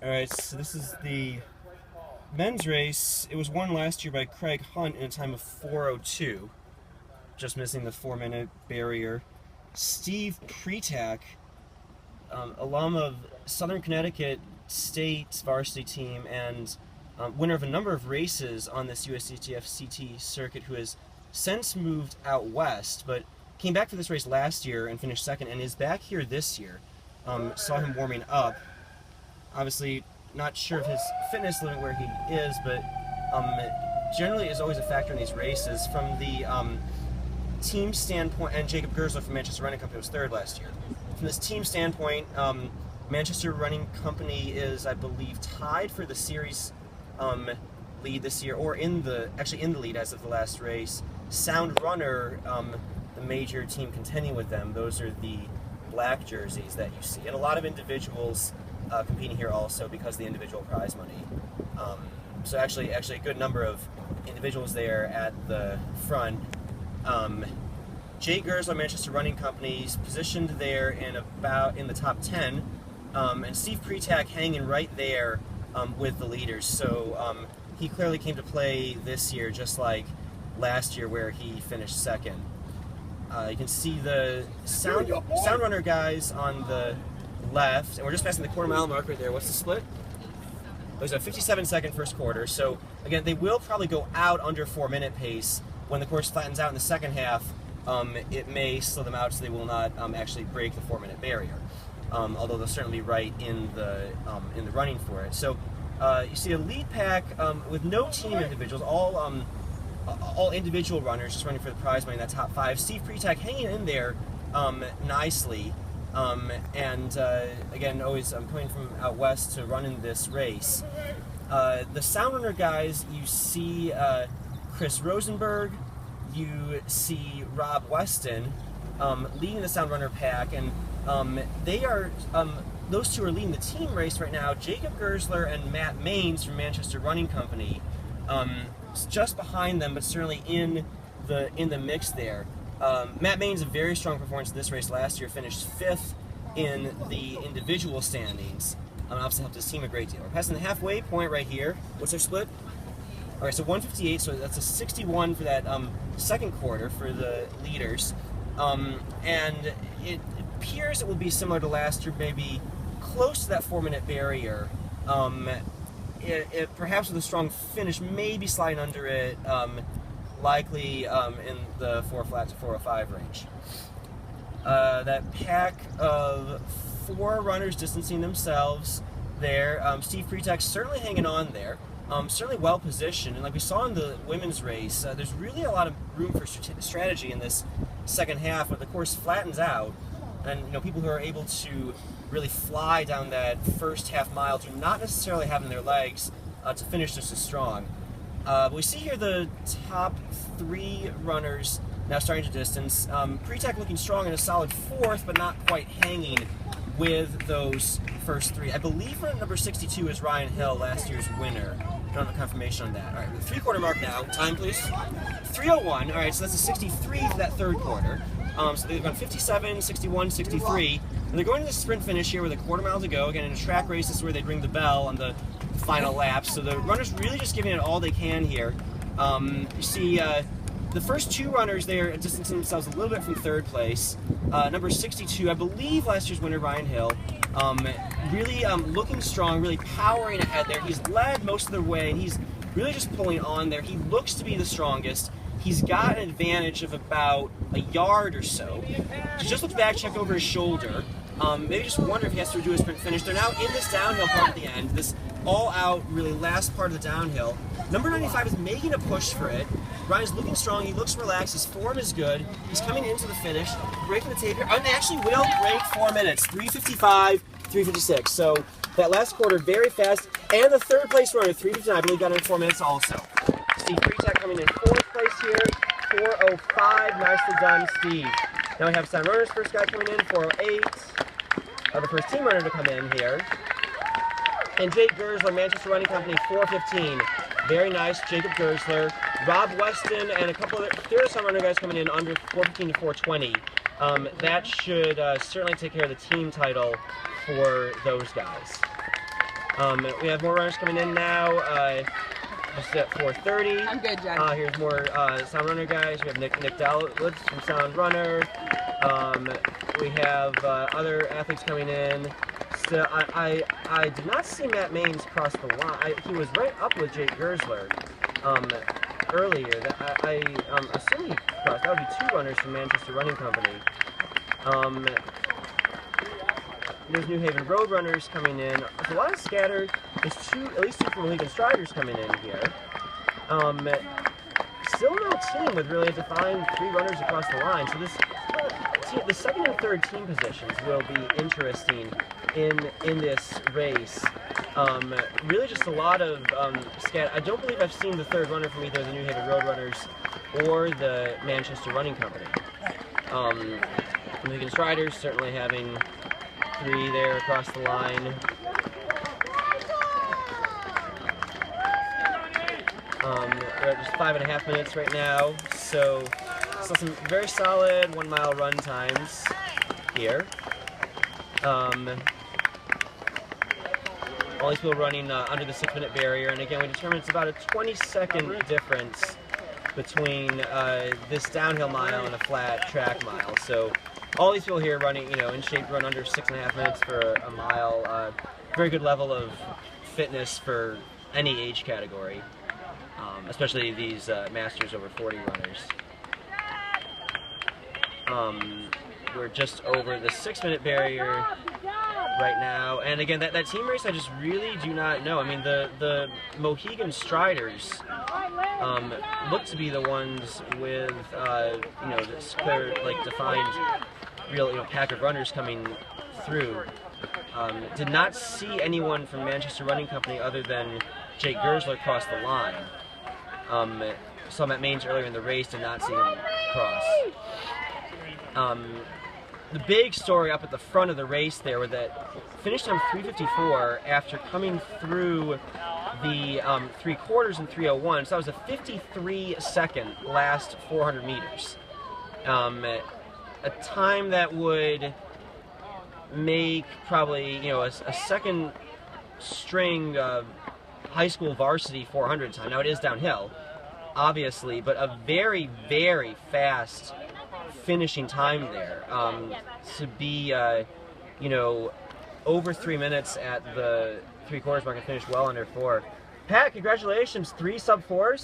Alright, so this is the men's race. It was won last year by Craig Hunt in a time of 4:02, just missing the 4-minute barrier. Steve Pretak, alum of Southern Connecticut State varsity team and winner of a number of races on this USCTF CT circuit, who has since moved out west, but came back for this race last year and finished second, and is back here this year. Saw him warming up. Obviously, not sure of his fitness limit where he is, but generally is always a factor in these races. From the team standpoint, and Jacob Gersler from Manchester Running Company was third last year. From this team standpoint, Manchester Running Company is, I believe, tied for the series lead this year, or in the lead as of the last race. Sound Runner, the major team contending with them, those are the black jerseys that you see, and a lot of individuals competing here also because of the individual prize money. So actually a good number of individuals there at the front. Jake Gersler, Manchester Running Company's positioned there in the top 10, and Steve Pretak hanging right there with the leaders. So he clearly came to play this year, just like last year where he finished second. You can see the Sound Runner guys on the left, and we're just passing the quarter-mile mark right there. What's the split? It was a 57-second first quarter. So again, they will probably go out under 4-minute pace. When the course flattens out in the second half, it may slow them out, so they will not actually break the 4-minute barrier. Although they'll certainly be right in the running for it. So you see a lead pack with no team individuals, all individual runners just running for the prize money in that top 5. Steve Pretak hanging in there nicely. And again, always coming from out west to run in this race. The Sound Runner guys, you see Chris Rosenberg, you see Rob Weston leading the Sound Runner pack, and they are those two are leading the team race right now. Jacob Gersler and Matt Maines from Manchester Running Company, just behind them, but certainly in the mix there. Matt Maines, a very strong performance in this race last year, finished 5th in the individual standings. Obviously helped his team a great deal. We're passing the halfway point right here. What's their split? All right, so 158, so that's a 61 for that second quarter for the leaders. And it appears it will be similar to last year, maybe close to that 4-minute barrier. It perhaps with a strong finish, maybe sliding under it, likely in the 4 flat to 405 range. That pack of 4 runners distancing themselves there. Steve Pretak certainly hanging on there. Certainly well positioned, and like we saw in the women's race, there's really a lot of room for strategy in this second half, where the course flattens out, and people who are able to really fly down that first half mile do not necessarily have in their legs to finish just as strong. But we see here the top 3 runners now starting to distance. Pretak looking strong in a solid 4th, but not quite hanging with those first 3. I believe number 62 is Ryan Hill, last year's winner. I don't have a confirmation on that. All right, the 3-quarter mark now. Time, please. 3:01. All right, so that's a 63 for that third quarter. So they've gone 57, 61, 63. And they're going to the sprint finish here with a quarter mile to go. Again, in a track race, this is where they ring the bell on the final lap. So the runners really just giving it all they can here. You see the first 2 runners there distancing themselves a little bit from third place. Number 62, I believe last year's winner, Ryan Hill, really looking strong, really powering ahead there. He's led most of the way, and he's really just pulling on there. He looks to be the strongest. He's got an advantage of about a yard or so. Just look back, check over his shoulder. Maybe just wonder if he has to do a sprint finish. They're now in this downhill part at the end, this all-out, really last part of the downhill. Number 95 is making a push for it. Ryan's looking strong. He looks relaxed. His form is good. He's coming into the finish, breaking the tape here, and actually will break 4 minutes. 3:55, 3:56. So that last quarter, very fast. And the third place runner, 3:59, I believe, got in 4 minutes also. Steve Pretak coming in 4th place here, 4:05. Nicely done, Steve. Now we have Sound Runner's first guy coming in, 4:08. The first team runner to come in here. And Jake Gersler, Manchester Running Company, 4:15. Very nice, Jacob Gersler. Rob Weston and a couple of the Sound Runner guys coming in under 4:15 to 4:20. That should certainly take care of the team title for those guys. We have more runners coming in now. Just at 4:30. I'm good, Jen. Here's more Sound Runner guys. We have Nick Dowlitz from Sound Runner. We have other athletes coming in. So I did not see Matt Maines cross the line. He was right up with Jake Gersler earlier. I assume he crossed. That would be 2 runners from Manchester Running Company. There's New Haven Road Runners coming in. There's a lot of scattered. There's at least 2 from Mohegan Striders coming in here. Still no team with really a defined 3 runners across the line. So the second and third team positions will be interesting in this race. Really just a lot of scat. I don't believe I've seen the 3rd runner from either the New Haven Road Runners or the Manchester Running Company. Mohegan Striders certainly having 3 there across the line. We're at just 5.5 minutes right now, so some very solid 1-mile run times here. All these people running under the 6-minute barrier, and again, we determined it's about a 20-second difference between this downhill mile and a flat track mile. So all these people here running, in shape to run under 6.5 minutes for a mile. Very good level of fitness for any age category, especially these Masters over 40 runners. We're just over the 6-minute barrier right now, and again, that team race I just really do not know. I mean, the Mohegan Striders look to be the ones with this clear, defined, real pack of runners coming through. Did not see anyone from Manchester Running Company other than Jake Gersler cross the line. Saw Matt Maines earlier in the race, did not see him cross. The big story up at the front of the race there were that finished time 3:54 after coming through the 3/4 and 3:01. So that was a 53-second last 400 meters. A time that would make probably a second string high school varsity 400 time. Now it is downhill, obviously, but a very, very fast finishing time there. To be over 3 minutes at the 3/4 mark and finish well under 4. Pat, congratulations, 3 sub-4s.